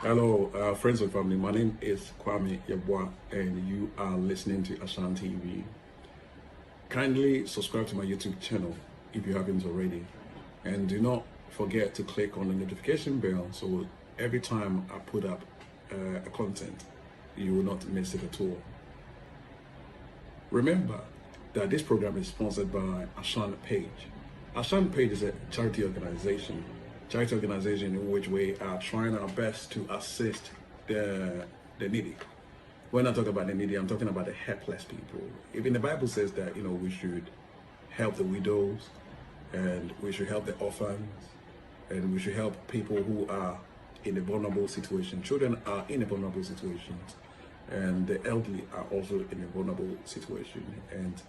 Hello, friends and family. My name is Kwame Yabwa, and you are listening to Ashan TV. Kindly subscribe to my YouTube channel if you haven't already, and do not forget to click on the notification bell so every time I put up a content, you will not miss it at all. Remember that this program is sponsored by Ashan Page. Ashan Page is a charity organization in which we are trying our best to assist the needy. When I talk about the needy, I'm talking about the helpless people. Even the Bible says that we should help the widows, and we should help the orphans, and we should help people who are in a vulnerable situation. Children are in a vulnerable situation, and the elderly are also in a vulnerable situation, and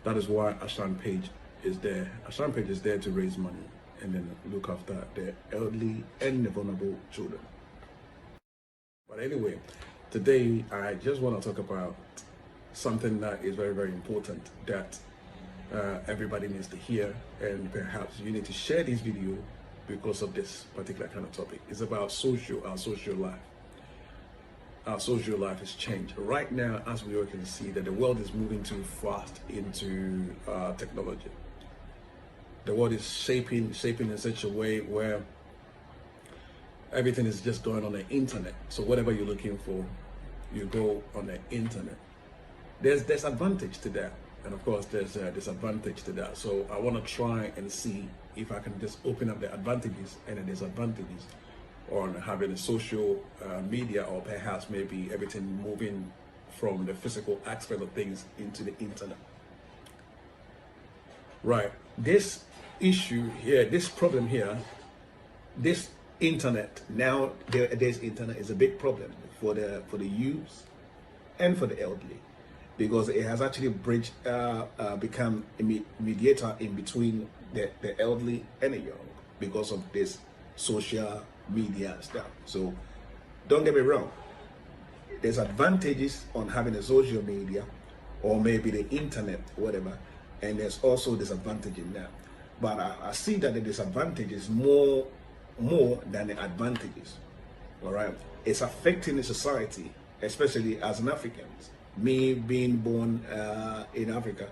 that is why Ashan Page is there. Ashan Page is there to raise money and then look after the elderly and the vulnerable children. But anyway, today I just want to talk about something that is very, very important that everybody needs to hear, and perhaps you need to share this video because of this particular kind of topic. It's about our social life. Our social life has changed. Right now, as we all can see, that the world is moving too fast into technology. The world is shaping in such a way where everything is just going on the internet. So whatever you're looking for, you go on the internet. There's advantage to that, and of course there's a disadvantage to that. So I want to try and see if I can just open up the advantages and the disadvantages on having a social media, or perhaps maybe everything moving from the physical aspect of things into the internet. Right. This issue here, this problem here, this internet, nowadays internet is a big problem for the youth and for the elderly, because it has actually become a mediator in between the elderly and the young because of this social media stuff. So don't get me wrong, there's advantages on having a social media or maybe the internet, whatever, and there's also disadvantage in that. But I see that the disadvantage is more than the advantages. All right, it's affecting the society, especially as an African. Me being born in Africa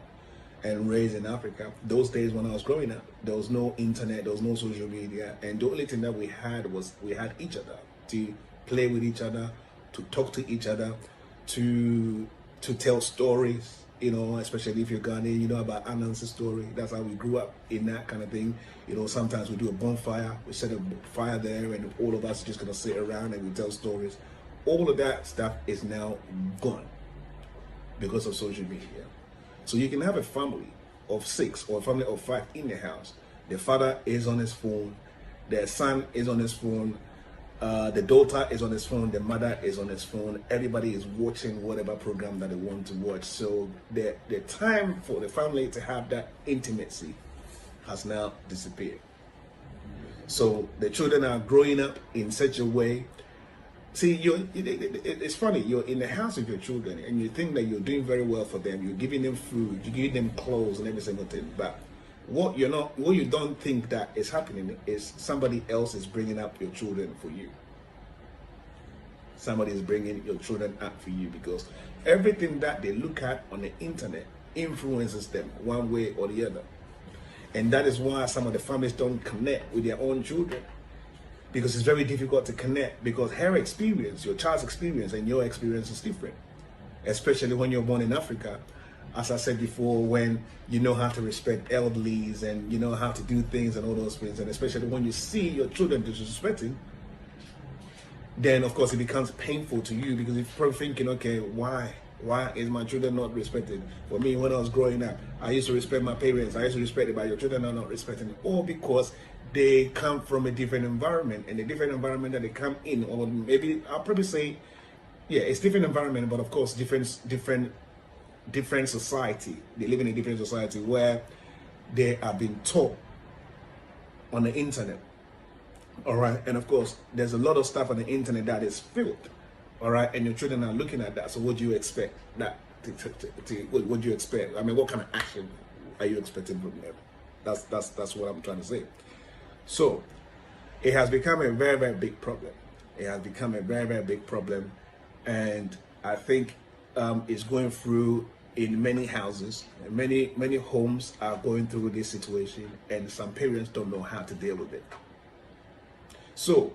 and raised in Africa, those days when I was growing up, there was no internet, there was no social media, and the only thing that we had was we had each other to play with each other, to talk to each other, to tell stories. Especially if you're Ghanaian, you know about Anansi's story. That's how we grew up in that kind of thing. Sometimes we do a bonfire, we set a fire there, and all of us are just gonna sit around and we tell stories. All of that stuff is now gone because of social media. So you can have a family of 6 or a family of 5 in the house. The father is on his phone, the son is on his phone, the daughter is on his phone, the mother is on his phone. Everybody is watching whatever program that they want to watch. So the time for the family to have that intimacy has now disappeared. So the children are growing up in such a way. See, it's funny, you're in the house with your children and you think that you're doing very well for them. You're giving them food, you're giving them clothes and every single thing. But what you don't think that is happening is somebody else is bringing up your children for you. Somebody is bringing your children up for you, because everything that they look at on the internet influences them one way or the other. And that is why some of the families don't connect with their own children, because it's very difficult to connect, because her experience, your child's experience, and your experience is different, especially when you're born in Africa. As I said before, when you know how to respect elderlies and you know how to do things and all those things, and especially when you see your children disrespecting, then of course it becomes painful to you, because you're probably thinking, okay, why is my children not respected? For me, when I was growing up, I used to respect my parents, I used to respect it, but your children are not respecting it, all because they come from a different environment, and the different environment that they come in, or maybe I'll probably say, yeah, it's different environment, but of course different society. They live in a different society where they are being taught on the internet. All right, and of course there's a lot of stuff on the internet that is filth. All right, and your children are looking at that. So what do you expect? What do you expect? I mean, what kind of action are you expecting from them? That's what I'm trying to say. So it has become a very, very big problem. It has become a very, very big problem, and I think it's going through in many houses. Many homes are going through this situation, and some parents don't know how to deal with it. So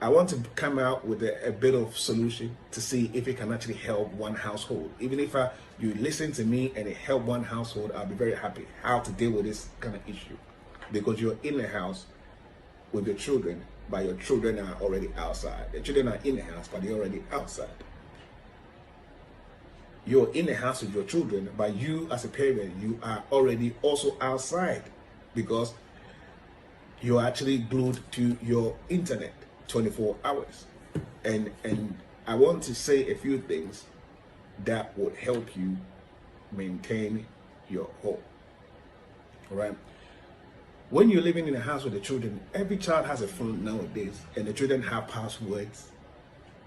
I want to come out with a bit of solution to see if it can actually help one household. Even if you listen to me and it help one household, I'll be very happy how to deal with this kind of issue. Because you're in the house with your children, but your children are already outside. The children are in the house, but they're already outside. You're in the house with your children, but you as a parent, you are already also outside because you're actually glued to your internet 24 hours. And I want to say a few things that would help you maintain your home. All right? When you're living in a house with the children, every child has a phone nowadays, and the children have passwords.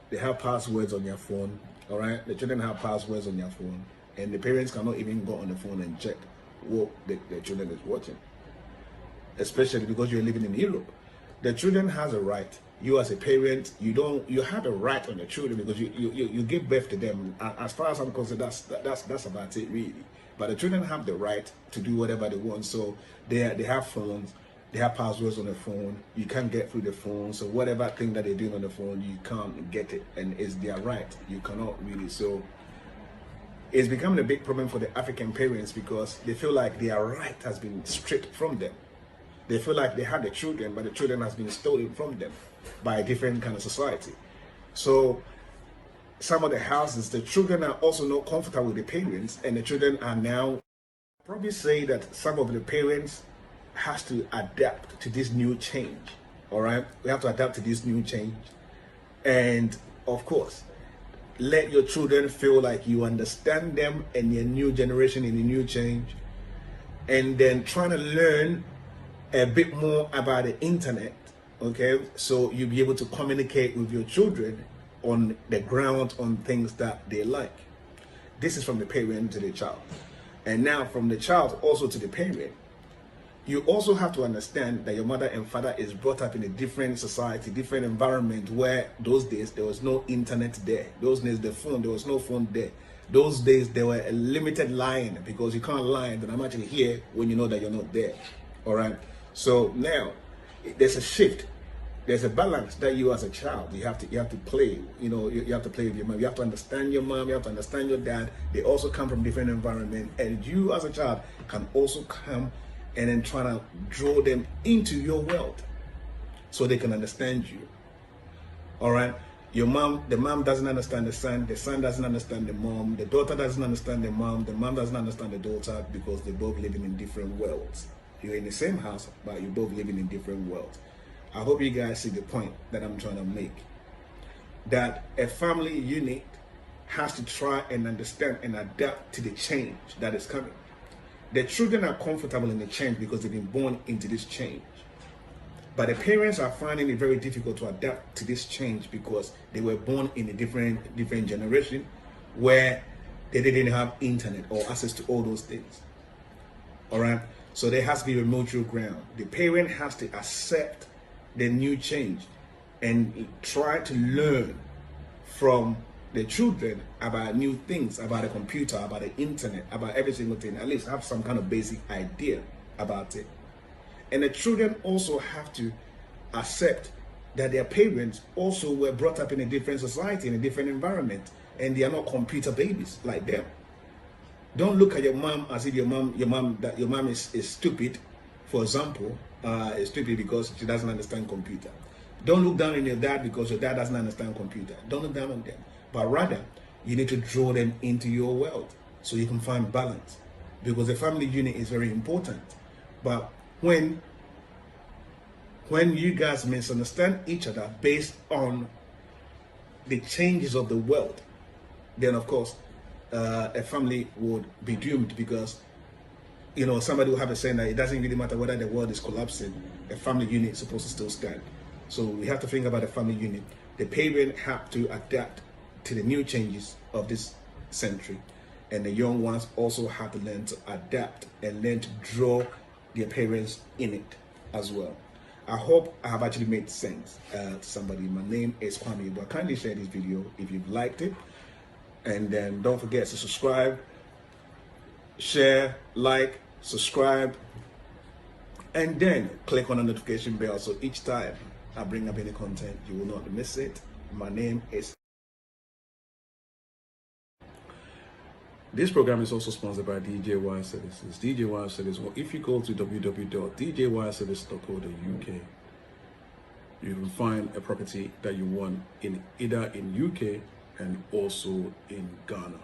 They have passwords on their phone. All right, the children have passwords on their phone, and the parents cannot even go on the phone and check what the children is watching. Especially because you're living in Europe, the children has a right. You as a parent, you have a right on the children because you give birth to them. As far as I'm concerned, that's about it really. But the children have the right to do whatever they want. So they have phones, they have passwords on the phone. You can't get through the phone. So whatever thing that they're doing on the phone, you can't get it, and it's their right. You cannot really. So it's becoming a big problem for the African parents because they feel like their right has been stripped from them. They feel like they had the children, but the children has been stolen from them by a different kind of society. So some of the houses, the children are also not comfortable with the parents, and the children are now probably say that some of the parents has to adapt to this new change. All right, we have to adapt to this new change, and of course, let your children feel like you understand them and your new generation in the new change, and then trying to learn a bit more about the internet. Okay, so you'll be able to communicate with your children on the ground on things that they like. This is from the parent to the child, and now from the child also to the parent. You also have to understand that your mother and father is brought up in a different society, different environment, where those days there was no internet there. Those days there was no phone there. Those days there were a limited line, because you can't lie that I'm actually here when you know that you're not there. All right. So now there's a shift. There's a balance that you as a child, you have to play. You know, you have to play with your mom. You have to understand your mom. You have to understand your dad. They also come from different environment, and you as a child can also come and then try to draw them into your world so they can understand you. All right. The mom doesn't understand the son doesn't understand the mom, the daughter doesn't understand the mom doesn't understand the daughter, because they're both living in different worlds. You're in the same house, but you're both living in different worlds. I hope you guys see the point that I'm trying to make. That a family unit has to try and understand and adapt to the change that is coming. The children are comfortable in the change because they've been born into this change. But the parents are finding it very difficult to adapt to this change because they were born in a different generation where they didn't have internet or access to all those things. All right? So there has to be a mutual ground. The parent has to accept the new change and try to learn from the children about new things, about the computer, about the internet, about every single thing. At least have some kind of basic idea about it. And the children also have to accept that their parents also were brought up in a different society, in a different environment, and they are not computer babies like them. Don't look at your mom as if your mom is stupid. For example, is stupid because she doesn't understand computer. Don't look down on your dad because your dad doesn't understand computer. Don't look down on them, but rather you need to draw them into your world so you can find balance, because the family unit is very important. But when you guys misunderstand each other based on the changes of the world, then of course a family would be doomed, because you know, somebody will have a saying that it doesn't really matter whether the world is collapsing, a family unit is supposed to still stand. So we have to think about the family unit. The parent have to adapt to the new changes of this century, and the young ones also have to learn to adapt and learn to draw their parents in it as well. I hope I have actually made sense to somebody. My name is Kwame, but kindly share this video if you've liked it. And then don't forget to subscribe, share, like, subscribe, and then click on the notification bell so each time I bring up any content, you will not miss it. My name is... This program is also sponsored by DJ Wire Services. DJ Wire Services, well, if you go to www.djwireservice.co.uk, you will find a property that you want in either in UK and also in Ghana.